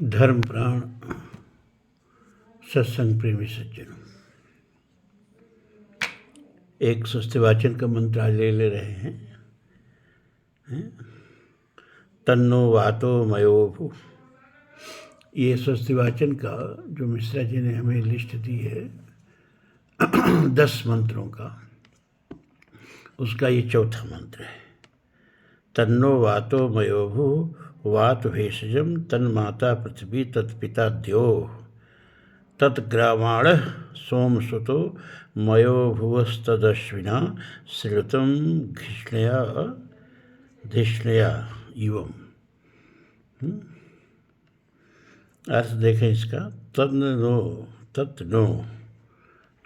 धर्म प्राण सत्संग प्रेमी सज्जनों, एक स्वस्तिवाचन का मंत्र ले रहे हैं। तन्नो वातो मयो भू। ये स्वस्तिवाचन का जो मिश्रा जी ने हमें लिस्ट दी है 10 मंत्रों का, उसका ये चौथा मंत्र है। तन्नो वातो मयो भू वात भेषजम तन्माता पृथ्वी तत्पिता द्यो तत्ग्रामाण सोमसुतो मयो भुवस्तदश्विना श्रुतं धिष्णया इवम्। अर्थ देखें इसका। तत्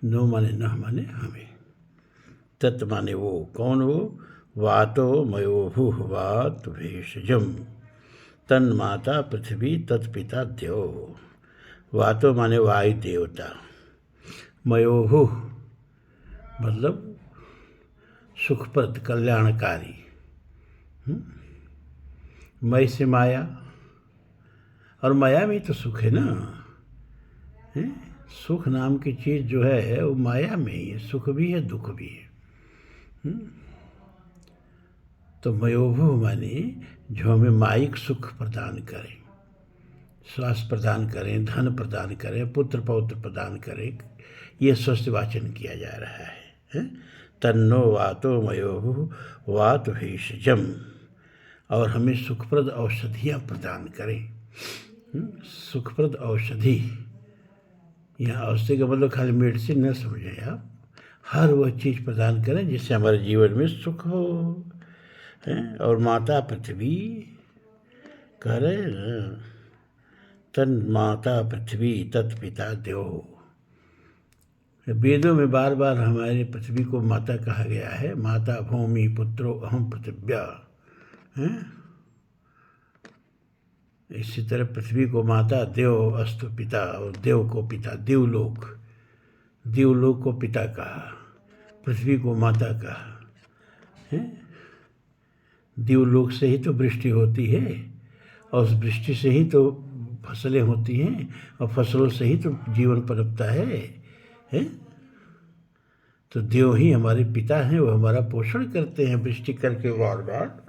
नो माने न माने हमें, तत् माने वो, कौन वो? वातो मयो भूः वात भेषजम तन्माता पृथ्वी तत्पिता द्यो। वातो माने वायु देवता, मयोहु मतलब सुखप्रद कल्याणकारी, मय से माया, और माया में तो सुख है ना। सुख नाम की चीज़ जो है वो माया में ही है, सुख भी है दुख भी है। तो मयोभु माने जो हमें मायिक सुख प्रदान करें, स्वास्थ्य प्रदान करें, धन प्रदान करें, पुत्र पौत्र प्रदान करें, ये स्वस्तिवाचन किया जा रहा है। तन्नो वातो मयोभु वात भेषजम, और हमें सुखप्रद औषधियाँ प्रदान करें। सुखप्रद औषधि, यहाँ औषधि का मतलब खाली मेडिसिन न समझें आप, हर वह चीज़ प्रदान करें जिससे हमारे जीवन में सुख हो। और माता पृथ्वी कह रहे तन माता पृथ्वी तत्पिता द्यो। वेदों में बार बार हमारे पृथ्वी को माता कहा गया है। माता भूमि पुत्रो अहम पृथिव्या। इसी तरह पृथ्वी को माता, देव अस्तु पिता, और देव को पिता, देवलोक को पिता कहा, पृथ्वी को माता कहा। देवलोक से ही तो वृष्टि होती है, और उस वृष्टि से ही तो फसलें होती हैं, और फसलों से ही तो जीवन पनपता है। तो देव ही हमारे पिता हैं, वो हमारा पोषण करते हैं वृष्टि करके बार बार,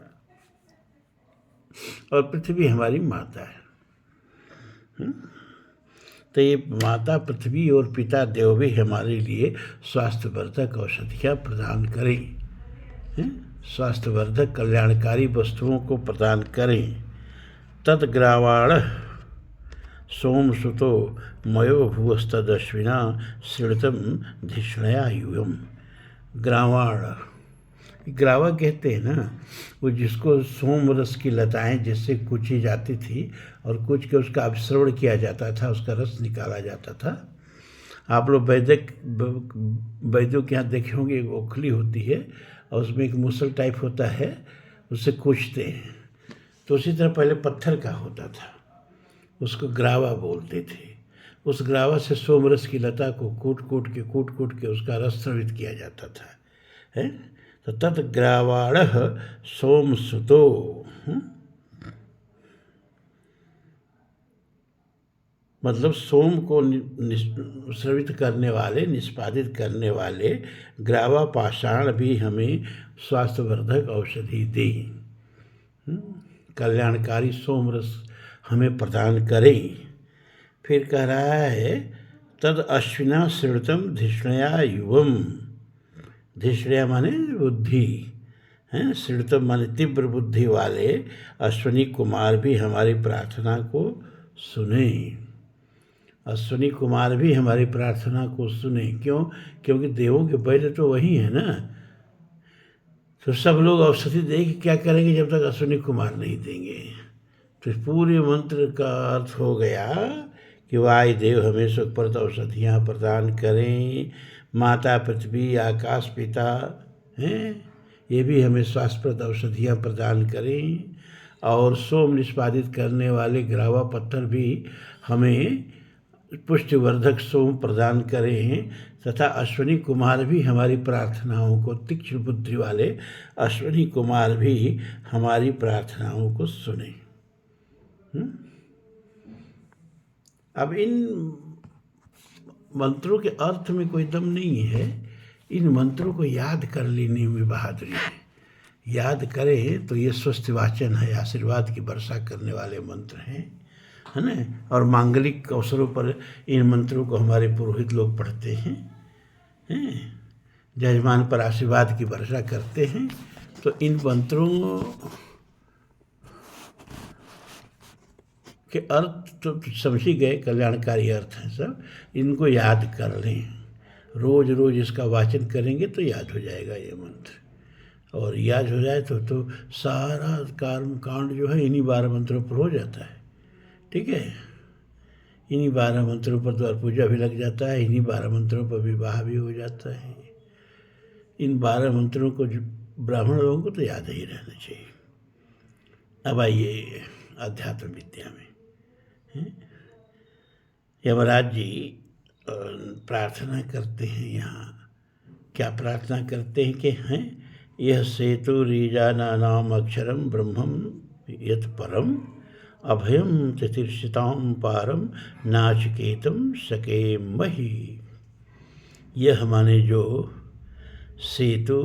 और पृथ्वी हमारी माता है। तो ये माता पृथ्वी और पिता देव भी हमारे लिए स्वास्थ्यवर्धक औषधियाँ प्रदान करें, स्वास्थ्यवर्धक कल्याणकारी वस्तुओं को प्रदान करें। तद्ग्रावाण सोमसुतो मयो भुवस्तदश्विना श्रुतं धिष्णया युगम। ग्रावाण, ग्रावा कहते हैं ना, वो जिसको सोम रस की लताएं जिससे कुची जाती थी और कुछ के उसका अभिश्रवण किया जाता था, उसका रस निकाला जाता था। आप लोग वैद्यों के यहाँ देखे होंगे, एक ओखली होती है और उसमें एक मुसल टाइप होता है, उससे कूचते हैं। तो उसी तरह पहले पत्थर का होता था, उसको ग्रावा बोलते थे। उस ग्रावा से सोमरस की लता को कूट कूट के उसका रस स्रवित किया जाता था, है। तो तत्ग्रावाण सोमसुतो, मतलब सोम को स्रवित करने वाले, निष्पादित करने वाले ग्रावा पाषाण भी हमें स्वास्थ्यवर्धक औषधि दें, कल्याणकारी सोमरस हमें प्रदान करें। फिर कह रहा है तद अश्विना श्रुतम धिष्णया युवम। धिष्णया माने बुद्धि हैं, श्रुतम माने तीव्र बुद्धि वाले अश्विनी कुमार भी हमारी प्रार्थना को सुने। अश्विनी कुमार भी हमारी प्रार्थना को सुने। क्यों? क्योंकि देवों के वैद्य तो वही है ना। तो सब लोग औषधि दे के क्या करेंगे जब तक अश्विनी कुमार नहीं देंगे। तो पूरे मंत्र का अर्थ हो गया कि वायु देव हमें सुखप्रद औषधियाँ प्रदान करें। माता पृथ्वी आकाश पिता हैं, ये भी हमें स्वास्थ्यप्रद औषधियाँ प्रदान करें। और सोम निष्पादित करने वाले ग्रावा पत्थर भी हमें पुष्टिवर्धक सोम प्रदान करें। तथा अश्विनी कुमार भी हमारी प्रार्थनाओं को, तीक्ष्ण बुद्धि वाले अश्विनी कुमार भी हमारी प्रार्थनाओं को सुने। अब इन मंत्रों के अर्थ में कोई दम नहीं है, इन मंत्रों को याद कर लेने में बहादुरी है। याद करें तो ये स्वस्थ वाचन है, आशीर्वाद की वर्षा करने वाले मंत्र हैं, है ना। और मांगलिक अवसरों पर इन मंत्रों को हमारे पुरोहित लोग पढ़ते हैं, जजमान पर आशीर्वाद की वर्षा करते हैं। तो इन मंत्रों के अर्थ तो समझ ही गए, कल्याणकारी अर्थ हैं सब। इनको याद कर लें, रोज रोज इसका वाचन करेंगे तो याद हो जाएगा ये मंत्र। और याद हो जाए तो सारा कर्म कांड जो है इन्हीं 12 मंत्रों पर हो जाता है। ठीक है, इन्हीं 12 मंत्रों पर द्वार पूजा भी लग जाता है, इन्हीं 12 मंत्रों पर विवाह भी हो जाता है। इन 12 मंत्रों को जो ब्राह्मण लोगों को तो याद ही रहना चाहिए। अब आइए अध्यात्म विद्या में। यमराज जी प्रार्थना करते हैं। यहाँ क्या प्रार्थना करते हैं कि हैं यह सेतु रीजानानाम अक्षरम ब्रह्मम यत् परम अभयम तितिर्षिताम पारम नाचिकेतम सकेमहि। यह माने जो सेतु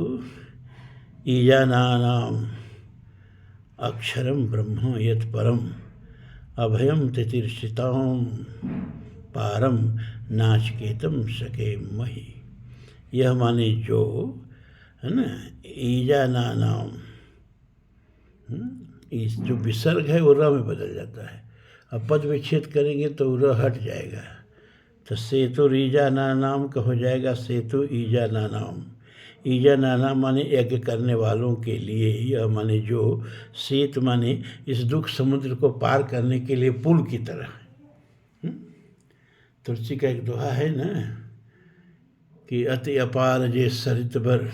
ईजानानाम अक्षरम ब्रह्म यत् परम अभयम तितिर्षिताम पारम नाचिकेतम सकेमहि। यह माने जो है ना, ईजानानाम, इस जो विसर्ग है वो र में बदल जाता है। अब पद विच्छेद करेंगे तो र हट जाएगा, तो सेतु ईजानानाम का हो जाएगा सेतु ईजानानाम। ईजानानाम माने यज्ञ करने वालों के लिए। यह माने जो, सेत माने इस दुख समुद्र को पार करने के लिए पुल की तरह। तुलसी का एक दोहा है ना कि अति अपार जे सरित बर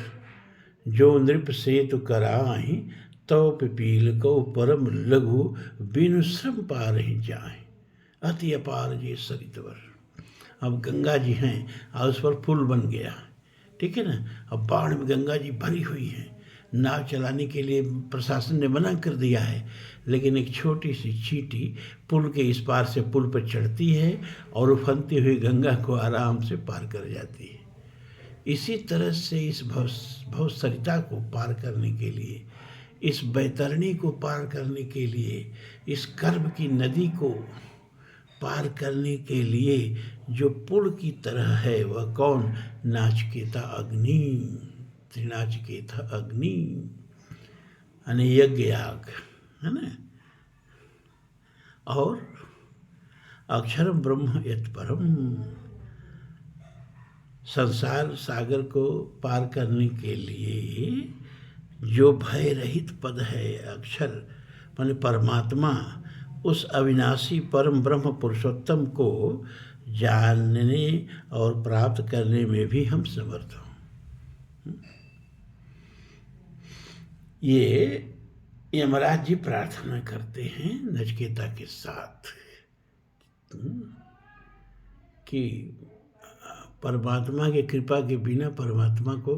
जो नृप सेतु कराहि तो पिपील को परम लघु बिनु श्रम पार ही जाए। अति अपार जे सरित बर, अब गंगा जी हैं और उस पर पुल बन गया, ठीक है ना। अब बाढ़ में गंगा जी भरी हुई है, नाव चलाने के लिए प्रशासन ने मना कर दिया है, लेकिन एक छोटी सी चींटी पुल के इस पार से पुल पर चढ़ती है और उफनती हुई गंगा को आराम से पार कर जाती है। इसी तरह से इस भवसरिता को पार करने के लिए, इस बैतरणी को पार करने के लिए, इस कर्म की नदी को पार करने के लिए जो पुल की तरह है वह कौन? नाचिकेता अग्नि, त्रिनाचिकेता अग्नि यानी यज्ञ याग, है ना। और अक्षरम ब्रह्म यत् परम, संसार सागर को पार करने के लिए जो भय रहित पद है, अक्षर माने परमात्मा, उस अविनाशी परम ब्रह्म पुरुषोत्तम को जानने और प्राप्त करने में भी हम समर्थ हों। ये यमराज जी प्रार्थना करते हैं नचिकेता के साथ कि परमात्मा की कृपा के बिना परमात्मा को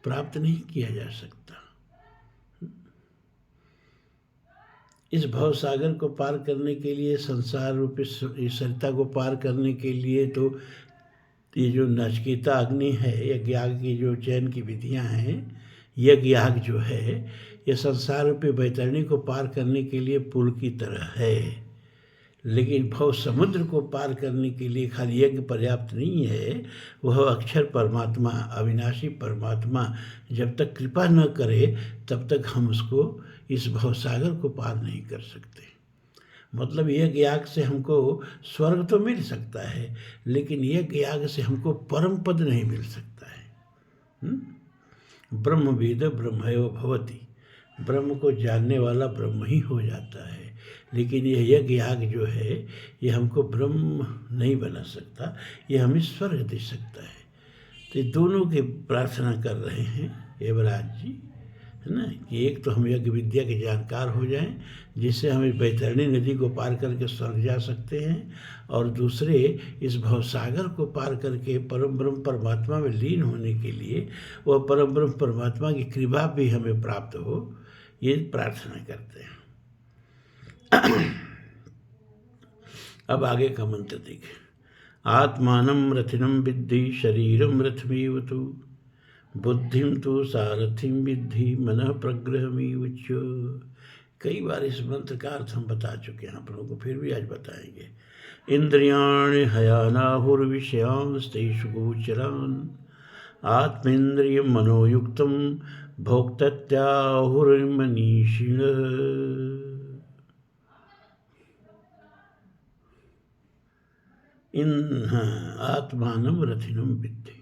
प्राप्त नहीं किया जा सकता। इस भव सागर को पार करने के लिए, संसार रूपी सरिता को पार करने के लिए तो ये जो नचिकेता अग्नि है, यज्ञ याग की जो चयन की विधियां हैं, यज्ञ याग जो है ये संसार रूपी बैतरणी को पार करने के लिए पुल की तरह है। लेकिन भव समुद्र को पार करने के लिए खाली यज्ञ पर्याप्त नहीं है। वह अक्षर परमात्मा, अविनाशी परमात्मा जब तक कृपा न करे तब तक हम उसको, इस भवसागर को पार नहीं कर सकते। मतलब यज्ञ याग से हमको स्वर्ग तो मिल सकता है, लेकिन यज्ञ याग से हमको परम पद नहीं मिल सकता है। ब्रह्मविद ब्रह्मयो भवति, ब्रह्म को जानने वाला ब्रह्म ही हो जाता है। लेकिन यह यज्ञ याग जो है ये हमको ब्रह्म नहीं बना सकता, ये हमें स्वर्ग दे सकता है। तो ये दोनों की प्रार्थना कर रहे हैं यमराज जी, है ना, कि एक तो हम यज्ञ विद्या के जानकार हो जाएं जिससे हमें बैतरणी नदी को पार करके स्वर्ग जा सकते हैं, और दूसरे इस भवसागर को पार करके परम ब्रह्म परमात्मा में लीन होने के लिए वह परम ब्रह्म परमात्मा की कृपा भी हमें प्राप्त हो, ये प्रार्थना करते हैं। अब आगे का मंत्र देखें। आत्मानं रथिनं विद्धि शरीरं रथमेव तु बुद्धिं तु सारथिं विद्धि मनः प्रग्रहमेव च। कई बार इस मंत्र का अर्थ हम बता चुके हैं आप लोगों को, फिर भी आज बताएंगे। इंद्रियाणि हयानाहुर्विषयांस्तेषु गोचरान् आत्मेन्द्रियं मनोयुक्तं भोक्तत्याहुर्मनीषिणः। आत्मानं रथिनं विद्धि।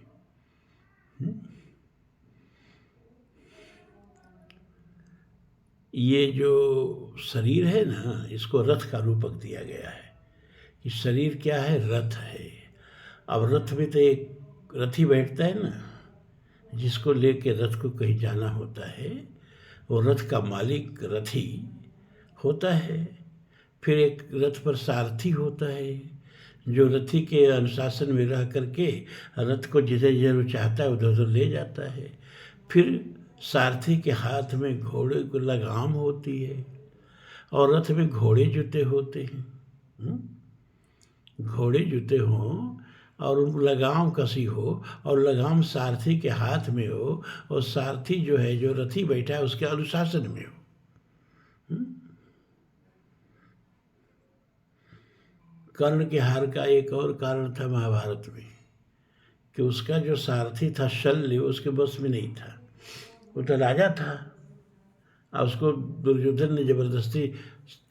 ये जो शरीर है ना, इसको रथ का रूपक दिया गया है कि शरीर क्या है, रथ है। अब रथ में तो एक रथी बैठता है ना, जिसको लेके रथ को कहीं जाना होता है, वो रथ का मालिक रथी होता है। फिर एक रथ पर सारथी होता है, जो रथी के अनुशासन में रह करके रथ को जिधर जिधर चाहता है उधर उधर ले जाता है। फिर सारथी के हाथ में घोड़े को लगाम होती है, और रथ में घोड़े जूते होते हैं। घोड़े जूते हों और उनको लगाम कसी हो, और लगाम सारथी के हाथ में हो, और सारथी जो है, जो रथी बैठा है, उसके अनुशासन में हो। कर्ण के हार का एक और कारण था महाभारत में कि उसका जो सारथी था शल्य, उसके बस में नहीं था। वो तो राजा था, और उसको दुर्योधन ने जबरदस्ती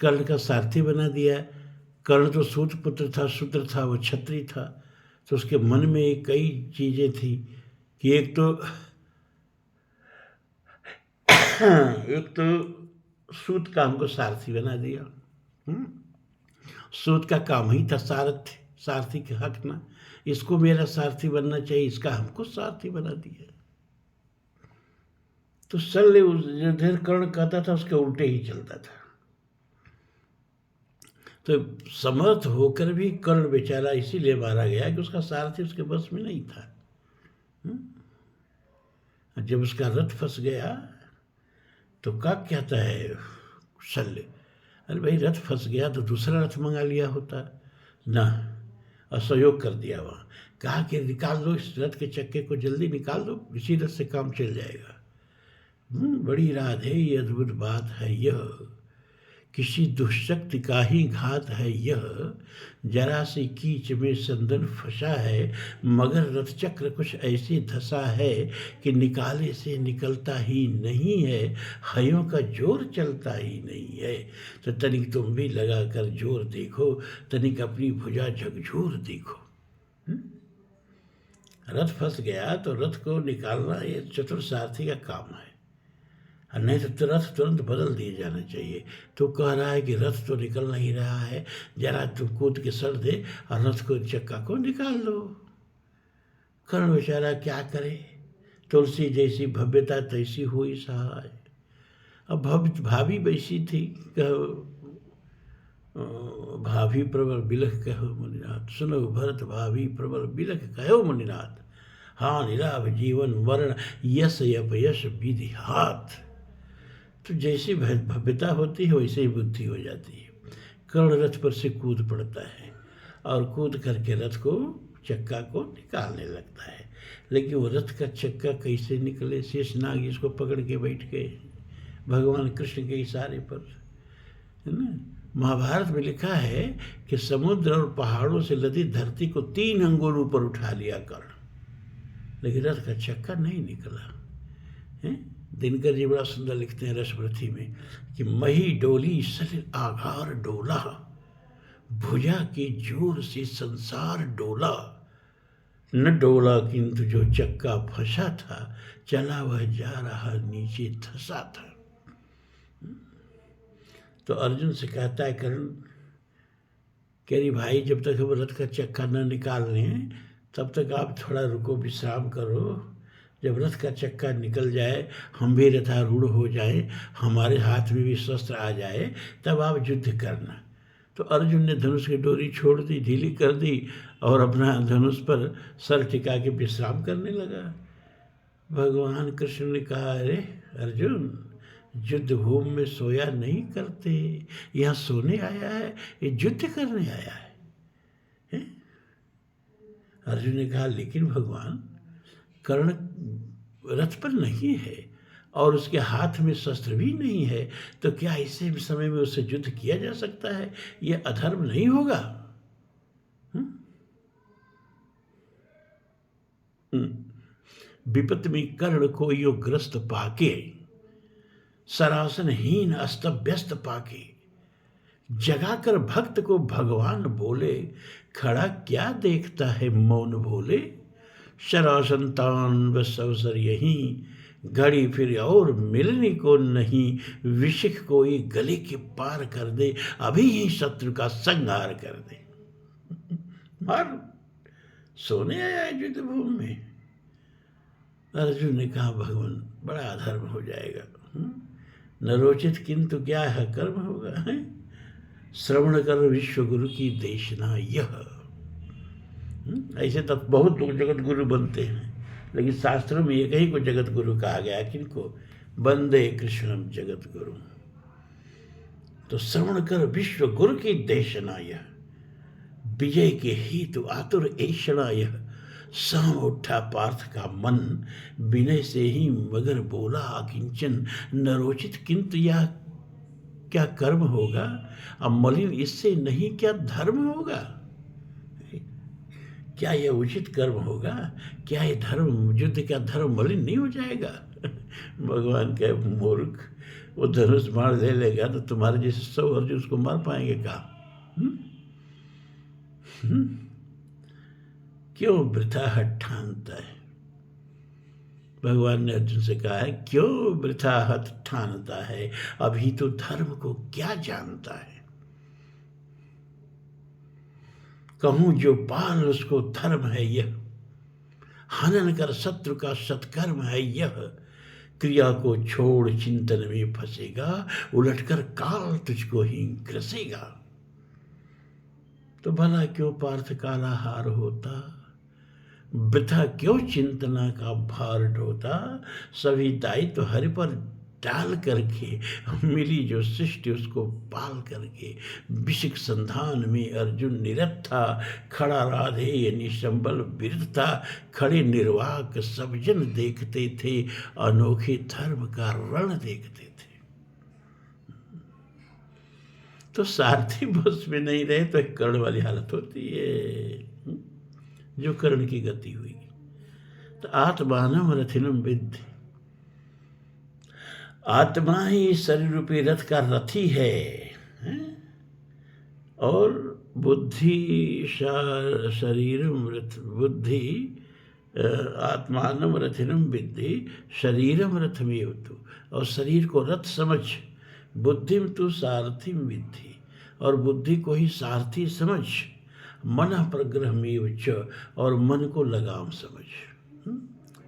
कर्ण का सारथी बना दिया। कर्ण तो सूत पुत्र था, शूद्र था, वो क्षत्रिय था। तो उसके मन में कई चीज़ें थी कि एक तो सूत का हमको सारथी बना दिया। सूत का काम ही था सारथी के हक ना, इसको मेरा सारथी बनना चाहिए, इसका हमको सारथी बना दिया। तो शल्य जिधर कर्ण कहता था उसके उल्टे ही चलता था। तो समर्थ होकर भी कर्ण बेचारा इसीलिए मारा गया कि उसका सारथी उसके बस में नहीं था। जब उसका रथ फंस गया तो क्या कहता है शल्य, अरे भाई रथ फंस गया तो दूसरा रथ मंगा लिया होता ना, असहयोग कर दिया। वहाँ कहा कि निकाल दो इस रथ के चक्के को, जल्दी निकाल दो, इसी रथ से काम चल जाएगा। बड़ी रात है ये, अद्भुत बात है यह, किसी दुष्शक्ति का ही घात है यह, जरा सी कीच में संदन फंसा है, मगर रथ चक्र कुछ ऐसी धसा है कि निकाले से निकलता ही नहीं है, हयों का जोर चलता ही नहीं है। तो तनिक तुम भी लगा कर जोर देखो, तनिक अपनी भुजा झकझोर देखो। रथ फंस गया तो रथ को निकालना ये चतुर सारथी का काम है, और नहीं तो रथ तुरंत बदल दिए जाना चाहिए। तो कह रहा है कि रथ तो निकल नहीं रहा है, जरा तुम कूद के सर दे और रथ को चक्का को निकाल लो। कर्ण बेचारा क्या करे, तुलसी जैसी भव्यता तैसी हुई सहाय। अब भाभी वैसी थी, भाभी प्रबल बिलख कहो मुनिनाथ, सुनो भरत भाभी प्रबल बिलख कहो मुनिनाथ, हाँ निराभ जीवन वर्ण यश अपयश विधि हाथ। तो जैसी भव्यता होती है वैसे ही बुद्धि हो जाती है। कर्ण रथ पर से कूद पड़ता है और कूद करके रथ को चक्का को निकालने लगता है, लेकिन वो रथ का चक्का कैसे निकले, शेषनाग इसको पकड़ के बैठ गए भगवान कृष्ण के इशारे पर, है ना। महाभारत में लिखा है कि समुद्र और पहाड़ों से लदी धरती को 3 अंगुल ऊपर उठा लिया कर्ण, लेकिन रथ का चक्का नहीं निकला है। दिनकर जी बड़ा सुंदर लिखते हैं रसवृथि में कि मही डोली सलिल आघार डोला, भुजा के जोर से संसार डोला, न डोला किंतु जो चक्का फंसा था, चला वह जा रहा नीचे धंसा था। तो अर्जुन से कहता है कर्ण, कह रही भाई जब तक हम रथ का चक्का न निकाल लें तब तक आप थोड़ा रुको, विश्राम करो। जब रथ का चक्का निकल जाए, हम भी रथारूढ़ हो जाएं, हमारे हाथ में भी शस्त्र आ जाए, तब आप युद्ध करना। तो अर्जुन ने धनुष की डोरी छोड़ दी, ढीली कर दी, और अपना धनुष पर सर टिका के विश्राम करने लगा। भगवान कृष्ण ने कहा, अरे अर्जुन, युद्ध भूमि में सोया नहीं करते, यहाँ सोने आया है, ये युद्ध करने आया है। अर्जुन ने कहा लेकिन भगवान कर्ण रथ पर नहीं है और उसके हाथ में शस्त्र भी नहीं है, तो क्या ऐसे समय में उससे युद्ध किया जा सकता है? यह अधर्म नहीं होगा? विपत में कर्ण को यो ग्रस्त पाके, सरासनहीन अस्त पाके, जगाकर भक्त को भगवान बोले, खड़ा क्या देखता है मौन भोले। शरासंतान बस अवसर यही, घड़ी फिर और मिलने को नहीं। विशिख कोई गले के पार कर दे, अभी ही शत्रु का संहार कर दे। मार सोने आया युद्ध भूमि में। अर्जुन ने कहा भगवान बड़ा अधर्म हो जाएगा। न रोचित किंतु क्या है कर्म होगा है? श्रवण कर विश्व गुरु की देशना यह। ऐसे तो बहुत लोग जगत गुरु बनते हैं, लेकिन शास्त्रों में एक ही को जगत गुरु कहा गया। किनको? वंदे कृष्णम जगत गुरु। तो श्रवण कर विश्व गुरु की देशना यह, विजय के हेतु आतुर ऐषणा यह। शाम उठा पार्थ का मन, विनय से ही मगर बोला अकिंचन। न रोचित किंतु यह क्या कर्म होगा, अब मलिन इससे नहीं क्या धर्म होगा? क्या यह उचित कर्म होगा? क्या यह धर्म, युद्ध का धर्म मलिन नहीं हो जाएगा? भगवान कहे मूर्ख, वो धनुष मार ले लेगा तो तुम्हारे जैसे 100 अर्जुन उसको मार पाएंगे कहा? क्यों वृथा हठ ठानता है? भगवान ने अर्जुन से कहा है क्यों वृथा हठ ठानता है, अभी तो धर्म को क्या जानता है। कहूं जो पाल उसको धर्म है यह, हनन कर शत्रु का सत्कर्म है यह। क्रिया को छोड़ चिंतन में फंसेगा, उलटकर काल तुझको ही ग्रसेगा। तो भला क्यों पार्थ काला हार होता, वृथा क्यों चिंतना का भार ढोता। सभी दायित्व हरि पर डाल करके, मिली जो सृष्टि उसको पाल करके। विशिख संधान में अर्जुन निरत था, खड़ा राधे ये निशंबल विरत था। खड़े निर्वाक सब जन देखते थे, अनोखे धर्म का रण देखते थे। तो सारथी बस में नहीं रहे तो एक कर्ण वाली हालत होती है, जो कर्ण की गति हुई। तो आत्मानम रथिनम विद्धि, आत्मा ही शरीर रूपी रथ का रथी है, और बुद्धि शरीरम रथ, बुद्धि आत्मानम रथिनम विद्धि शरीरम रथमेव तु, और शरीर को रथ समझ। बुद्धिम तु सारथिम विद्धि, और बुद्धि को ही सारथी समझ। मन प्रग्रह में च, और मन को लगाम समझ।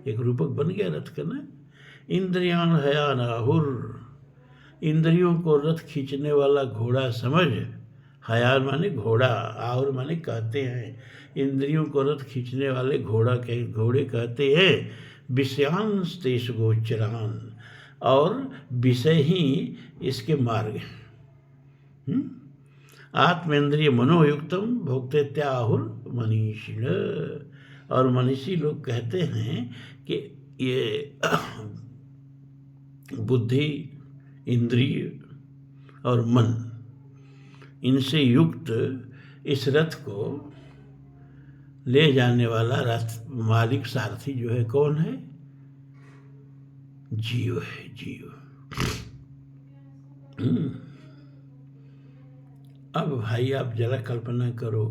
एक रूपक बन गया रथ का ना। इंद्रियान हयानाहुर, इंद्रियों को रथ खींचने वाला घोड़ा समझ। हयान माने घोड़ा, आहुर माने कहते हैं। इंद्रियों को रथ खींचने वाले घोड़े कहते हैं। विषयांश तेष गोचरान, और विषय ही इसके मार्ग हैं। आत्मेंद्रिय मनोयुक्तम भोक्ते त्याहुर मनीषिण, और मनीषी लोग कहते हैं कि ये बुद्धि, इंद्रिय और मन, इनसे युक्त इस रथ को ले जाने वाला रथ मालिक सारथी जो है कौन है? जीव है, जीव। अब भाई आप जरा कल्पना करो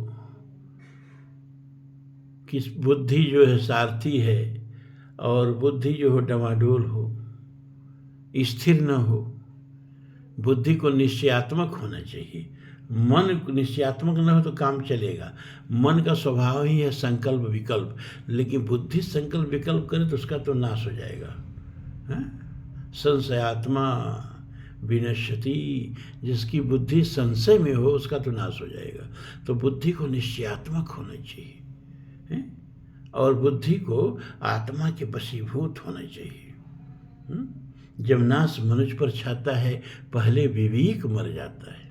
कि बुद्धि जो है सारथी है, और बुद्धि जो हो डमाडोल हो, स्थिर न हो। बुद्धि को निश्चयात्मक होना चाहिए। मन निश्चयात्मक न हो तो काम चलेगा। मन का स्वभाव ही है संकल्प विकल्प, लेकिन बुद्धि संकल्प विकल्प करे तो उसका तो नाश हो जाएगा। संशयात्मा विनश्यति, जिसकी बुद्धि संशय में हो उसका तो नाश हो जाएगा। तो बुद्धि को निश्चयात्मक होना चाहिए, और बुद्धि को आत्मा के वशीभूत होना चाहिए। जब नाश मनुष्य पर छाता है, पहले विवेक मर जाता है।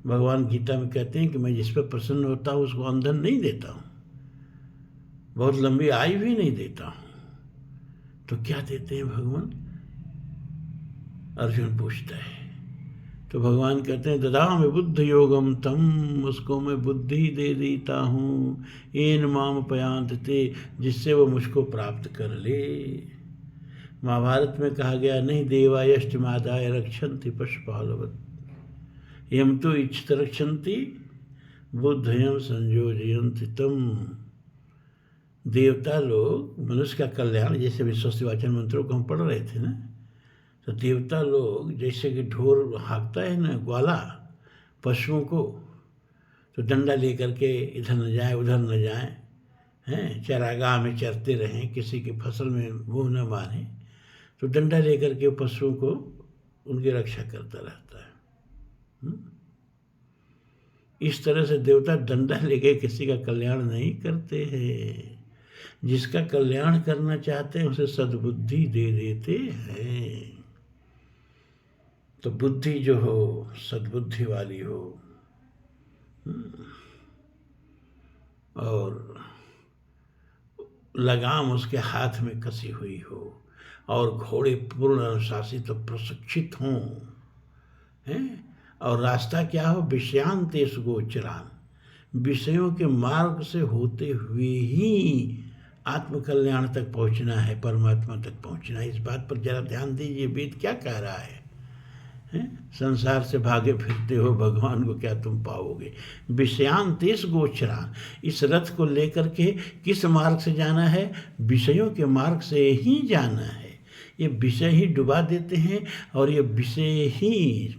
भगवान गीता में कहते हैं कि मैं जिस पर प्रसन्न होता हूँ उसको अंधन नहीं देता हूँ, बहुत लंबी आयु भी नहीं देता हूँ। तो क्या देते हैं भगवान? अर्जुन पूछता है। तो भगवान कहते हैं ददामि बुद्ध योगम तम, उसको मैं बुद्धि दे देता हूँ, येन माम पयांत ते, जिससे वो मुझको प्राप्त कर ले। महाभारत में कहा गया नहीं देवायष्ट मादाय रक्षन्ति पशुपालवत्, यम तो इच्छित रक्षन्ति बुद्धयम संयोजयन्ति तम। देवता लोग मनुष्य का कल्याण, जैसे विश्ववाचन मंत्रों को हम पढ़ रहे थे ना, तो देवता लोग जैसे कि ढोर हाँकता है ना ग्वाला पशुओं को, तो डंडा लेकर के इधर न जाए उधर न जाए, हैं चरागाह में चरते रहें, किसी की फसल में मुँह न मारें, तो डंडा लेकर के पशुओं को उनकी रक्षा करता रहता है। इस तरह से देवता डंडा लेके किसी का कल्याण नहीं करते हैं, जिसका कल्याण करना चाहते हैं उसे सद्बुद्धि दे देते हैं। तो बुद्धि जो हो सद्बुद्धि वाली हो, और लगाम उसके हाथ में कसी हुई हो, और घोड़े पूर्ण अनुशासित तो प्रशिक्षित हों, हैं, और रास्ता क्या हो? विषयांतेश गोचरान, विषयों के मार्ग से होते हुए ही आत्मकल्याण तक पहुंचना है, परमात्मा तक पहुंचना है। इस बात पर जरा ध्यान दीजिए, वेद क्या कह रहा है? संसार से भागे फिरते हो, भगवान को क्या तुम पाओगे? विषयांतेश गोचरान, इस रथ को लेकर के किस मार्ग से जाना है? विषयों के मार्ग से ही जाना है। ये विषय ही डुबा देते हैं, और ये विषय ही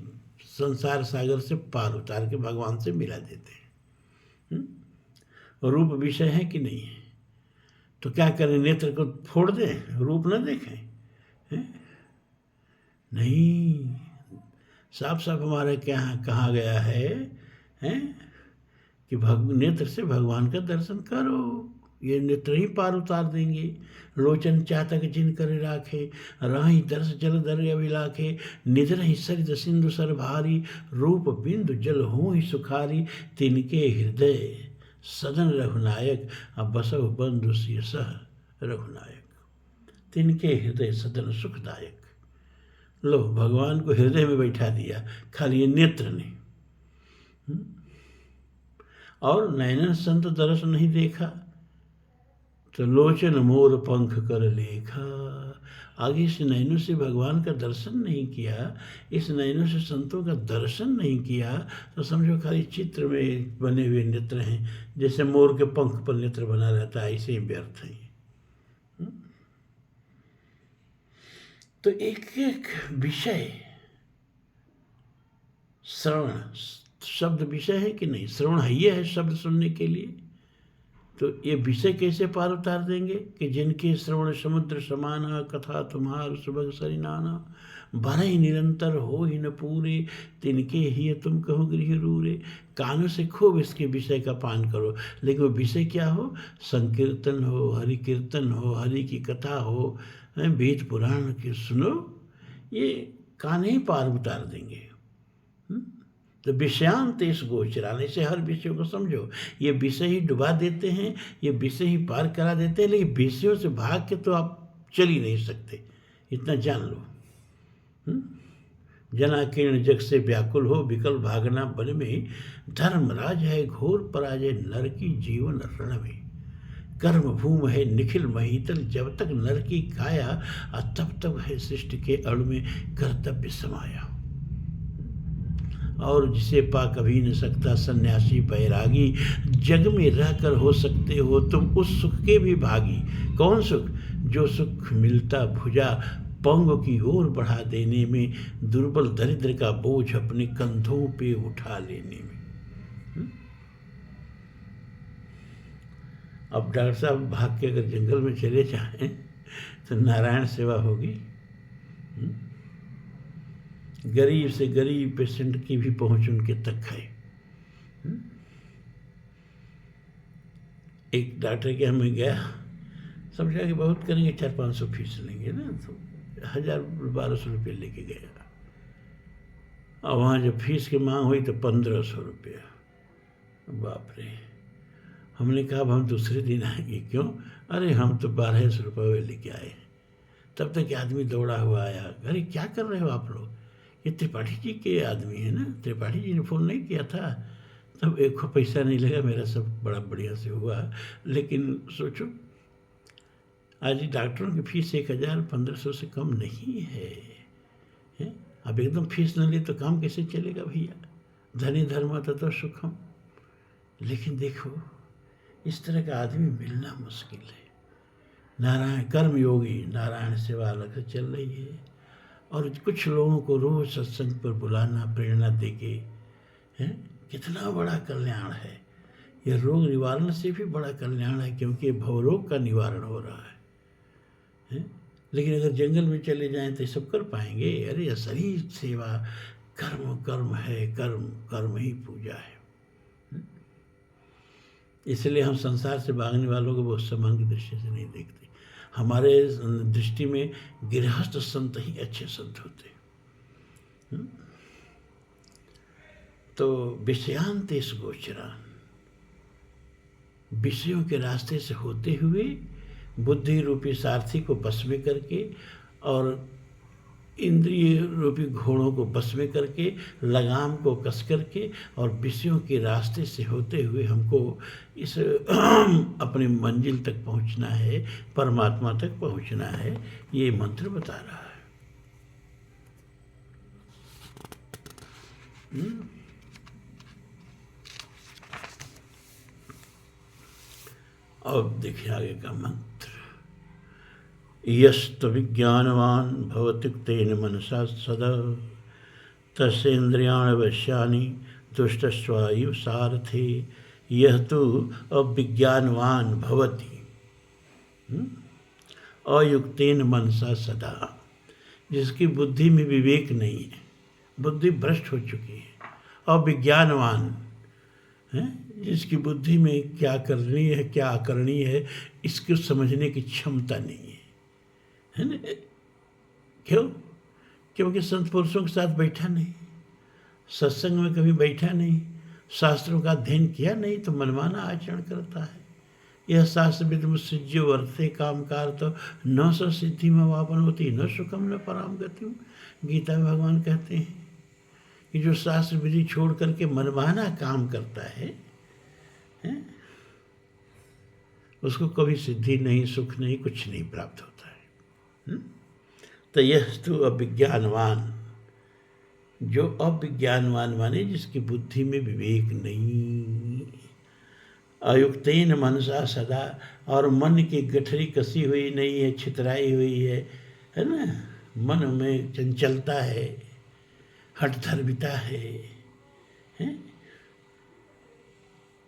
संसार सागर से पार उतार के भगवान से मिला देते हैं। रूप विषय है कि नहीं है? तो क्या करें? नेत्र को फोड़ दें, रूप न देखें? नहीं, साफ साफ हमारे क्या कहा गया है, कि नेत्र से भगवान का दर्शन करो, ये नेत्र ही पार उतार देंगे। लोचन चातक जिन कर राखे, राही दर्श जल दर अभिलाखे, निधर ही सरित सिंधु सर भारी, रूप बिंदु जल हो ही सुखारी, तिनके हृदय सदन रघुनायक, अब बसव बंधु सह रघुनायक। तिनके हृदय सदन सुखदायक। लो, भगवान को हृदय में बैठा दिया, खाली ये नेत्र ने। और नैनन संत दर्श नहीं देखा, तो लोचन मोर पंख कर लेखा। आगे इस नैनों से भगवान का दर्शन नहीं किया, इस नैनों से संतों का दर्शन नहीं किया, तो समझो खाली चित्र में बने हुए नेत्र हैं, जैसे मोर के पंख पर नेत्र बना रहता है, ऐसे ही व्यर्थ है। तो एक एक विषय, श्रवण शब्द विषय है कि नहीं? श्रवण है, ये है शब्द सुनने के लिए। तो ये विषय कैसे पार उतार देंगे? कि जिनके श्रवण समुद्र समाना, कथा तुम्हार सुबह सरिनाना, भरे ही निरंतर हो ही न पूरे, तिनके ही तुम कहो गृह रूरे। कानों से खूब इसके विषय का पान करो, लेकिन वो विषय क्या हो? संकीर्तन हो, हरि कीर्तन हो, हरि की कथा हो, वेद पुराण के सुनो, ये कान ही पार उतार देंगे। तो विषयांतेश गोचरान, ऐसे हर विषय को समझो। ये विषय ही डुबा देते हैं, ये विषय ही पार करा देते हैं, लेकिन विषयों से भाग के तो आप चल ही नहीं सकते, इतना जान लो। जनाकीर्ण जग से व्याकुल हो, विकल भागना वन में, धर्मराज है घोर पराजय नर की जीवन रण में। कर्म भूम है निखिल महीतल, जब तक नर की काया, तब तक है सृष्टि के अण में कर्तव्य समाया। और जिसे पा कभी न सकता सन्यासी बैरागी, जग में रहकर हो सकते हो तुम उस सुख के भी भागी। कौन सुख? जो सुख मिलता भुजा पंग की ओर बढ़ा देने में, दुर्बल दरिद्र का बोझ अपने कंधों पे उठा लेने में। अब डॉक्टर साहब भाग के अगर जंगल में चले जाएं तो नारायण सेवा होगी। गरीब से गरीब पेशेंट की भी पहुंच उनके तक है। एक डॉक्टर के हमें गया, समझा कि बहुत करेंगे, 400-500 फीस लेंगे ना, तो 1000-1200 रुपये लेके गया। और वहाँ जब फीस की मांग हुई तो 1500 रुपया। बाप रे। हमने कहा अब हम दूसरे दिन आएंगे। क्यों? अरे हम तो 1200 रुपये लेके आए। तब तक आदमी दौड़ा हुआ आया, अरे क्या कर रहे हो आप लोग? ये त्रिपाठी जी के आदमी है ना, त्रिपाठी जी ने फ़ोन नहीं किया था। तब एक को पैसा नहीं लगा, मेरा सब बड़ा बढ़िया से हुआ। लेकिन सोचो, आज डॉक्टरों की फीस 1000-1500 से कम नहीं है, हैं? अब एकदम फीस न ले तो काम कैसे चलेगा भैया? धनी धर्म ततो सुखम। लेकिन देखो, इस तरह का आदमी मिलना मुश्किल है। नारायण कर्म योगी, नारायण सेवा अलग से चल रही है। और कुछ लोगों को रोज सत्संग पर बुलाना, प्रेरणा देके, हैं, कितना बड़ा कल्याण है। यह रोग निवारण से भी बड़ा कल्याण है, क्योंकि भवरोग का निवारण हो रहा है? लेकिन अगर जंगल में चले जाएं तो सब कर पाएंगे? अरे असली सेवा कर्म कर्म है, कर्म कर्म ही पूजा है। इसलिए हम संसार से भागने वालों को बहुत सम्मान की दृष्टि से नहीं देखते। हमारे दृष्टि में गृहस्थ संत ही अच्छे संत होते हैं। तो विषयांतेश गोचरान, विषयों के रास्ते से होते हुए बुद्धि रूपी सारथी को बस में करके और इंद्रिय रूपी घोड़ों को बस में करके, लगाम को कस करके और विषयों के रास्ते से होते हुए हमको इस अपनी मंजिल तक पहुंचना है, परमात्मा तक पहुंचना है, ये मंत्र बता रहा है। अब देखिए आगे का मंत्र। यस्तु विज्ञानवान् भवत्युक्तेन मनसा सदा तस्येन्द्रियाणि वश्यानि दुष्टस्वायु सारथे। यह तो अविज्ञानवान भवति अयुक्तेन मनसा सदा, जिसकी बुद्धि में विवेक नहीं है, बुद्धि भ्रष्ट हो चुकी है। अविज्ञानवान है, जिसकी बुद्धि में क्या करनी है क्या अकरनी है इसको समझने की क्षमता नहीं है ना? क्यों? क्योंकि संत पुरुषों के साथ बैठा नहीं, सत्संग में कभी बैठा नहीं, शास्त्रों का अध्ययन किया नहीं, तो मनमाना आचरण करता है। यह शास्त्र विद मुत्सृज्य वर्ते कामकार तो न स सिद्धि में वापन होती न सुखम न पराम गति। गीता में भगवान कहते हैं कि जो शास्त्र विधि छोड़ करके मनमाना काम करता है, उसको कभी सिद्धि नहीं, सुख नहीं, कुछ नहीं प्राप्त होता है। तो यह तो अविज्ञानवान, जो अविज्ञानवान माने जिसकी बुद्धि में विवेक नहीं, अयुक्तेन मनसा सदा, और मन की गठरी कसी हुई नहीं है, छितराई हुई है ना? मन में चंचलता है, हठधर्मिता है?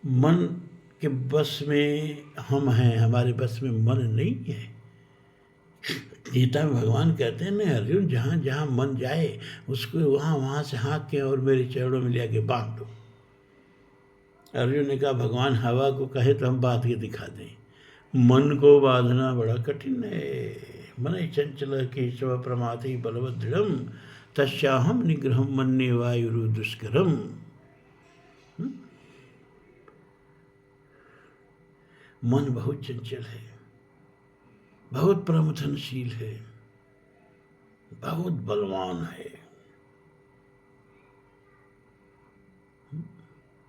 मन के बस में हम हैं, हमारे बस में मन नहीं है। गीता में भगवान कहते हैं ना, अर्जुन जहाँ जहाँ मन जाए उसको वहाँ से हाँक के और मेरे चरणों में ले आके बांध दो। अर्जुन ने कहा भगवान हवा को कहे तो हम बांध के दिखा दें, मन को बांधना बड़ा कठिन है। मन चंचल केशव प्रमाथि बलवत् दृढ़म तस्याहम निग्रहम मन्ये वायुरु दुष्करम। मन बहुत चंचल है, बहुत प्रमथनशील है, बहुत बलवान है।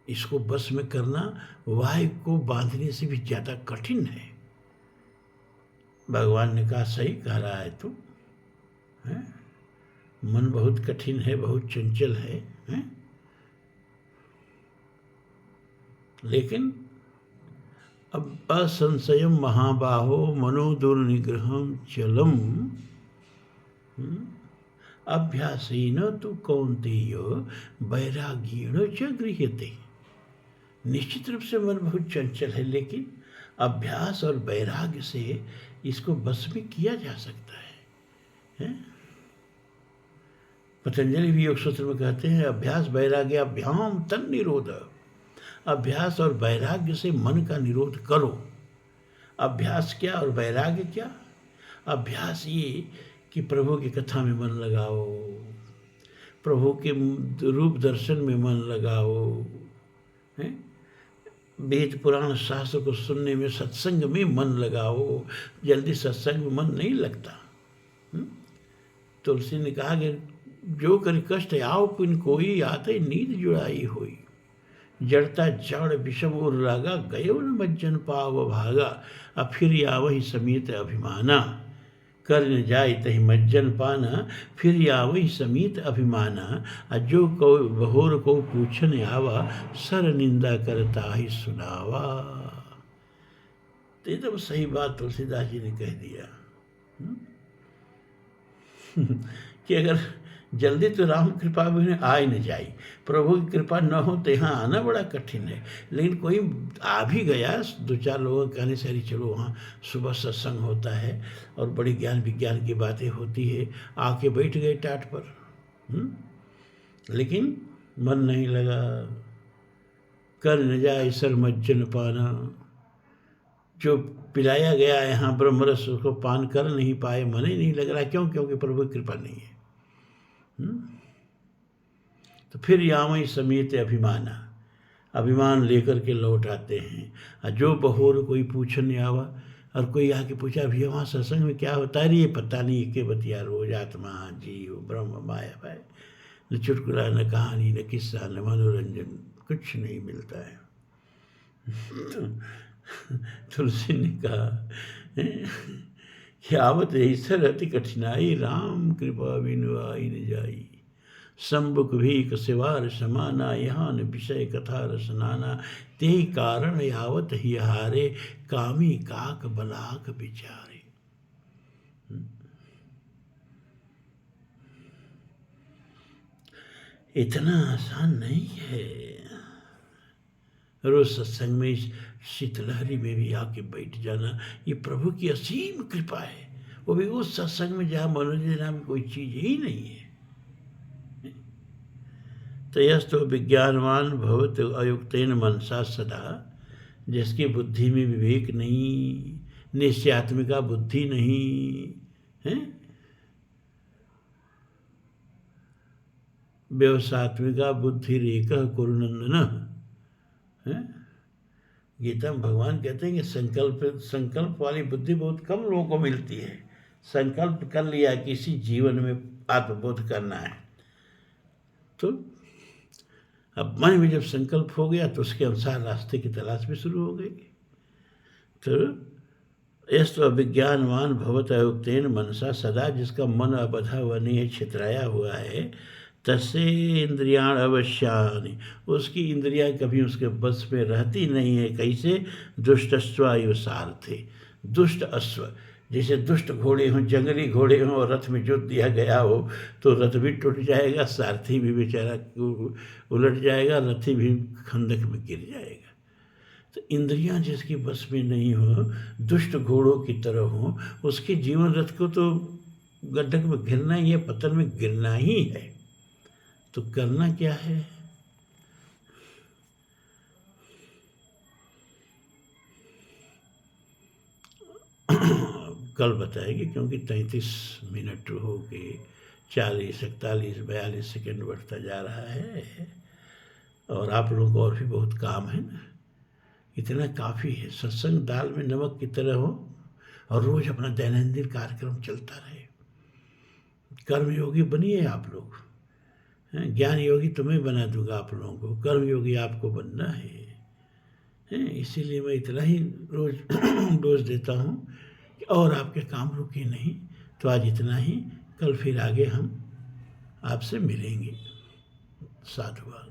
इसको बस में करना वायु को बांधने से भी ज्यादा कठिन है। भगवान ने कहा सही कह रहा है तू, मन बहुत कठिन है, बहुत चंचल है? लेकिन अब असंशयम महाबाहो मनो दुर्निग्रहम चलम अभ्यासेन तु कौन्तेय वैराग्येण च गृह्यते। निश्चित रूप से मन बहुत चंचल है, लेकिन अभ्यास और वैराग्य से इसको बस में किया जा सकता है? पतंजलि भी योग सूत्र में कहते हैं अभ्यास वैराग्य अभ्याम तन निरोध। अभ्यास और वैराग्य से मन का निरोध करो। अभ्यास क्या और वैराग्य क्या? अभ्यास ये कि प्रभु की कथा में मन लगाओ, प्रभु के रूप दर्शन में मन लगाओ, हैं? वेद पुराण शास्त्र को सुनने में, सत्संग में मन लगाओ। जल्दी सत्संग में मन नहीं लगता। तुलसी ने कहा कि जो कर कष्ट आओ पुन कोई, आते नींद जुड़ाई हुई। जड़ता जड़ विषम उर लागा, गयो न मज्जन पाव भागा। अब फिर आवही समीत अभिमाना, कर न जाय तहि मज्जन पाना। फिर आवही समीत अभिमाना, जो को बहोर को पूछन आवा। सर निंदा करता ही सुनावा। तो एकदम सही बात तुलसीदास जी ने कह दिया कि अगर जल्दी तो राम कृपा भी आ ही न जाई, प्रभु की कृपा न हो तो यहाँ आना बड़ा कठिन है। लेकिन कोई आ भी गया, दो चार लोगों के कहने से अरे चलो वहाँ सुबह सत्संग होता है और बड़ी ज्ञान विज्ञान की बातें होती है, आके बैठ गए टाट पर। लेकिन मन नहीं लगा। कर न जाए सर मज्जन पाना, जो पिलाया गया यहाँ ब्रह्मरस उसको पान कर नहीं पाए, मन ही नहीं लग रहा। क्यों? क्योंकि प्रभु की कृपा नहीं है। तो फिर यामई समेत अभिमाना, अभिमान लेकर के लौट आते हैं। जो बहोर कोई पूछने आवा, और कोई आके पूछा भैया वहाँ सत्संग में क्या होता है? ये पता नहीं, के बतिया रोज आत्मा जीव ब्रह्म माया भाई, न चुटकुला न कहानी न किस्सा न मनोरंजन, कुछ नहीं मिलता है। तुलसी ने कहा कि आवत ऐसर अति कठिनाई, राम कृपा बिनु आई न जाई। सम्बुक भीख सिवार समाना, यहाँ न विषय कथा रसनाना। तेहि कारण यावत ही हारे, कामी काक बलाक बिचारे। इतना आसान नहीं है। रोज सत्संग में शीतलहरी में भी आके बैठ जाना, ये प्रभु की असीम कृपा है। वो भी उस सत्संग में जहाँ मनोरंजन नाम कोई चीज ही नहीं है। तयस्तु विज्ञानवान भवत अयुक्तेन मनसा सदा, जिसकी बुद्धि में विवेक नहीं, निश्चयात्मिका बुद्धि नहीं है, व्यवसात्मिका बुद्धि रेखा कुरुनंदन है। गीता में भगवान कहते हैं कि संकल्प वाली बुद्धि बहुत कम लोगों को मिलती है। संकल्प कर लिया किसी जीवन में आत्मबोध करना है, तो अब मन में जब संकल्प हो गया तो उसके अनुसार रास्ते की तलाश भी शुरू हो गई। तो यस्तु अविज्ञानवान भवत अयुक्तेन मनसा सदा, जिसका मन अबधा हुआ नहीं है, छितराया हुआ है, तस्य इंद्रियाण अवश्यानि, उसकी इंद्रियां कभी उसके बस में रहती नहीं है। कैसे? दुष्टस्वायु सारथे, दुष्ट अश्व, जैसे दुष्ट घोड़े हों, जंगली घोड़े हों और रथ में जोत दिया गया हो तो रथ भी टूट जाएगा, सारथी भी बेचारा उलट जाएगा, रथी भी खंदक में गिर जाएगा। तो इंद्रियां जिसकी बस में नहीं हो, दुष्ट घोड़ों की तरह हो, उसके जीवन रथ को तो गड्ढक में गिरना ही है, पतन में गिरना ही है। तो करना क्या है? कल बताएंगे, क्योंकि 33 मिनट हो के 40, 41, 42 सेकेंड बढ़ता जा रहा है और आप लोगों को और भी बहुत काम है ना। इतना काफ़ी है। सत्संग दाल में नमक की तरह हो और रोज़ अपना दैनंदिन कार्यक्रम चलता रहे। कर्म योगी बनिए आप लोग, ज्ञान योगी तुम्हें बना दूंगा आप लोगों को, कर्म योगी आपको बनना है। इसीलिए मैं इतना ही रोज़ डोज देता हूँ और आपके काम रुके नहीं। तो आज इतना ही, कल फिर आगे हम आपसे मिलेंगे। साधुवाद।